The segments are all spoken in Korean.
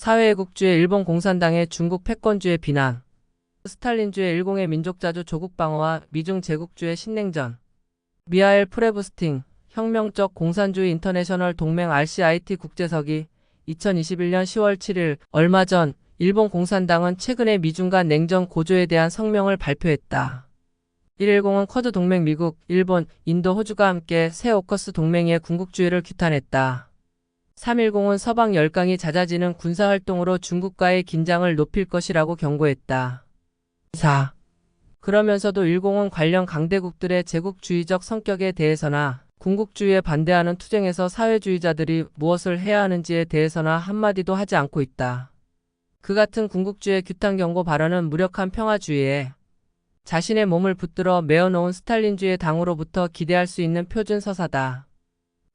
사회애국주의 일본 공산당의 중국 패권주의 비난. 스탈린주의 일공의 민족자주 조국 방어와 미중 제국주의 신냉전. 미하엘 프레브스팅, 혁명적 공산주의 인터내셔널 동맹 RCIT 국제석이 2021년 10월 7일 얼마 전 일본 공산당은 최근에 미중 간 냉전 고조에 대한 성명을 발표했다. 110은 쿼드 동맹 미국, 일본, 인도, 호주가 함께 새 오커스 동맹의 군국주의를 규탄했다. 310은 서방 열강이 잦아지는 군사활동으로 중국과의 긴장을 높일 것이라고 경고했다. 4. 그러면서도 10은 관련 강대국들의 제국주의적 성격에 대해서나 군국주의에 반대하는 투쟁에서 사회주의자들이 무엇을 해야 하는지에 대해서나 한마디도 하지 않고 있다. 그 같은 군국주의 규탄 경고 발언은 무력한 평화주의에 자신의 몸을 붙들어 메어놓은 스탈린주의 당으로부터 기대할 수 있는 표준 서사다.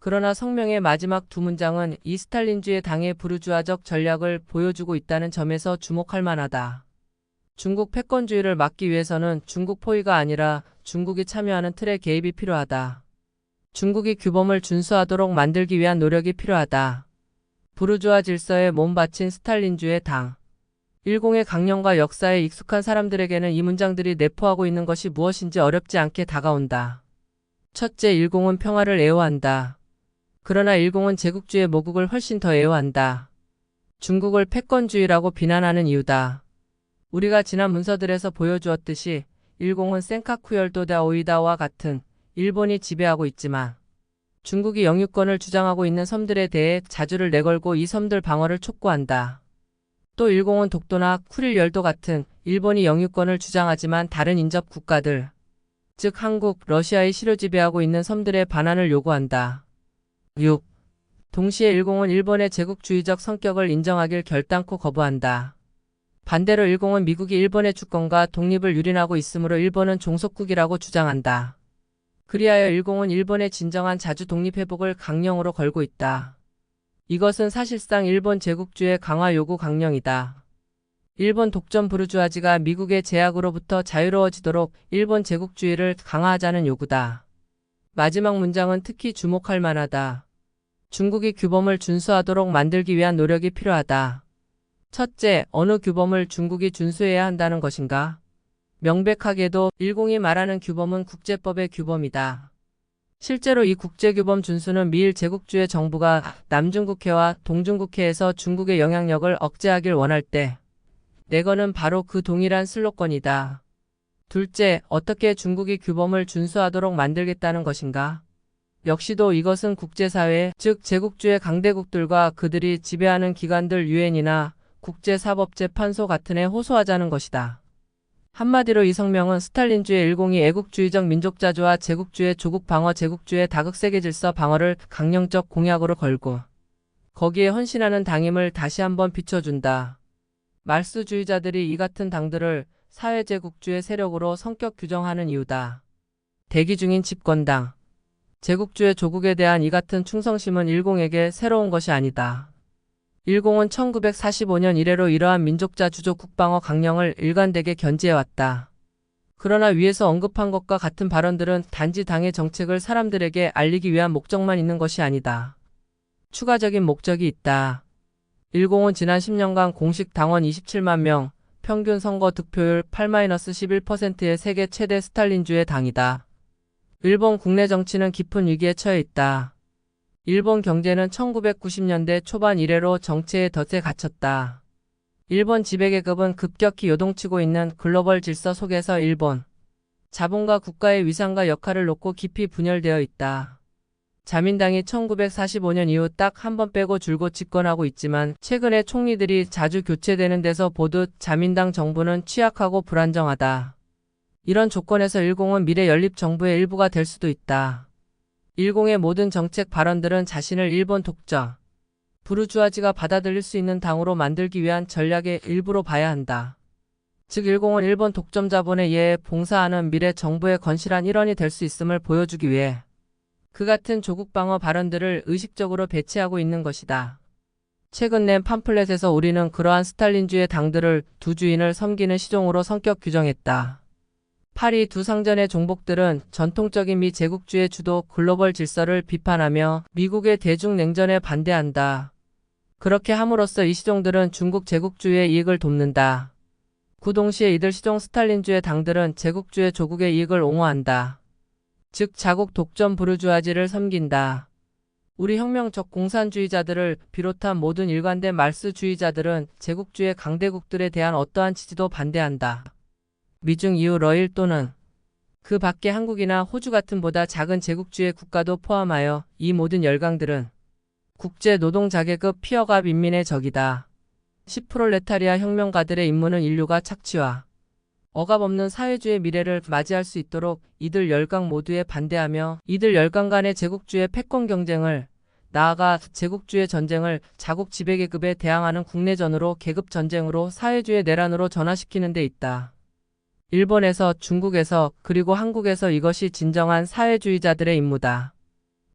그러나 성명의 마지막 두 문장은 이 스탈린주의 당의 부르주아적 전략을 보여주고 있다는 점에서 주목할 만하다. 중국 패권주의를 막기 위해서는 중국 포위가 아니라 중국이 참여하는 틀의 개입이 필요하다. 중국이 규범을 준수하도록 만들기 위한 노력이 필요하다. 부르주아 질서에 몸 바친 스탈린주의 당. 일공의 강령과 역사에 익숙한 사람들에게는 이 문장들이 내포하고 있는 것이 무엇인지 어렵지 않게 다가온다. 첫째, 일공은 평화를 애호한다. 그러나 일공은 제국주의 모국을 훨씬 더 애호한다. 중국을 패권주의라고 비난하는 이유다. 우리가 지난 문서들에서 보여주었듯이 일공은 센카쿠열도다 오이다와 같은 일본이 지배하고 있지만 중국이 영유권을 주장하고 있는 섬들에 대해 자주를 내걸고 이 섬들 방어를 촉구한다. 또 일공은 독도나 쿠릴열도 같은 일본이 영유권을 주장하지만 다른 인접 국가들, 즉 한국, 러시아의 실효 지배하고 있는 섬들의 반환을 요구한다. 6. 동시에 일공은 일본의 제국주의적 성격을 인정하길 결단코 거부한다. 반대로 일공은 미국이 일본의 주권과 독립을 유린하고 있으므로 일본은 종속국이라고 주장한다. 그리하여 일공은 일본의 진정한 자주 독립회복을 강령으로 걸고 있다. 이것은 사실상 일본 제국주의 강화 요구 강령이다. 일본 독점 부르주아지가 미국의 제약으로부터 자유로워지도록 일본 제국주의를 강화하자는 요구다. 마지막 문장은 특히 주목할 만하다. 중국이 규범을 준수하도록 만들기 위한 노력이 필요하다. 첫째, 어느 규범을 중국이 준수해야 한다는 것인가? 명백하게도 일공이 말하는 규범은 국제법의 규범이다. 실제로 이 국제규범 준수는 미일 제국주의 정부가 남중국해와 동중국해에서 중국의 영향력을 억제하길 원할 때 내거는 바로 그 동일한 슬로건이다. 둘째, 어떻게 중국이 규범을 준수하도록 만들겠다는 것인가? 역시도 이것은 국제사회, 즉 제국주의 강대국들과 그들이 지배하는 기관들 유엔이나 국제사법재판소 같은 에 호소하자는 것이다. 한마디로 이 성명은 스탈린주의 일공이 애국주의적 민족자주와 제국주의 조국 방어, 제국주의 다극세계 질서 방어를 강령적 공약으로 걸고 거기에 헌신하는 당임을 다시 한번 비춰준다. 말수주의자들이 이 같은 당들을 사회제국주의 세력으로 성격 규정하는 이유다. 대기 중인 집권당. 제국주의 조국에 대한 이 같은 충성심은 일공에게 새로운 것이 아니다. 일공은 1945년 이래로 이러한 민족자 주조 국방어 강령을 일관되게 견지해왔다. 그러나 위에서 언급한 것과 같은 발언들은 단지 당의 정책을 사람들에게 알리기 위한 목적만 있는 것이 아니다. 추가적인 목적이 있다. 일공은 지난 10년간 공식 당원 27만 명, 평균 선거 득표율 8-11%의 세계 최대 스탈린주의 당이다. 일본 국내 정치는 깊은 위기에 처해 있다. 일본 경제는 1990년대 초반 이래로 정체의 덫에 갇혔다. 일본 지배계급은 급격히 요동치고 있는 글로벌 질서 속에서 일본 자본과 국가의 위상과 역할을 놓고 깊이 분열되어 있다. 자민당이 1945년 이후 딱 한 번 빼고 줄곧 집권하고 있지만 최근에 총리들이 자주 교체되는 데서 보듯 자민당 정부는 취약하고 불안정하다. 이런 조건에서 일공은 미래 연립 정부의 일부가 될 수도 있다. 일공의 모든 정책 발언들은 자신을 일본 독자, 부르주아지가 받아들일 수 있는 당으로 만들기 위한 전략의 일부로 봐야 한다. 즉 일공은 일본 독점 자본에 의해 봉사하는 미래 정부의 건실한 일원이 될 수 있음을 보여주기 위해 그 같은 조국 방어 발언들을 의식적으로 배치하고 있는 것이다. 최근 낸 팜플렛에서 우리는 그러한 스탈린주의 당들을 두 주인을 섬기는 시종으로 성격 규정했다. 파리 두 상전의 종복들은 전통적인 미 제국주의 주도 글로벌 질서를 비판하며 미국의 대중 냉전에 반대한다. 그렇게 함으로써 이 시종들은 중국 제국주의의 이익을 돕는다. 그 동시에 이들 시종 스탈린주의 당들은 제국주의 조국의 이익을 옹호한다. 즉 자국 독점 부르주아지를 섬긴다. 우리 혁명적 공산주의자들을 비롯한 모든 일관된 말쓰주의자들은 제국주의 강대국들에 대한 어떠한 지지도 반대한다. 미중 이후 러일 또는 그 밖에 한국이나 호주 같은 보다 작은 제국주의 국가도 포함하여 이 모든 열강들은 국제 노동자계급 피어가 민민의 적이다. 10프롤레타리아 혁명가들의 임무는 인류가 착취와 억압없는 사회주의 미래를 맞이할 수 있도록 이들 열강 모두에 반대하며 이들 열강 간의 제국주의 패권 경쟁을 나아가 제국주의 전쟁을 자국 지배계급에 대항하는 국내전으로 계급전쟁으로 사회주의 내란으로 전환시키는 데 있다. 일본에서 중국에서 그리고 한국에서 이것이 진정한 사회주의자들의 임무다.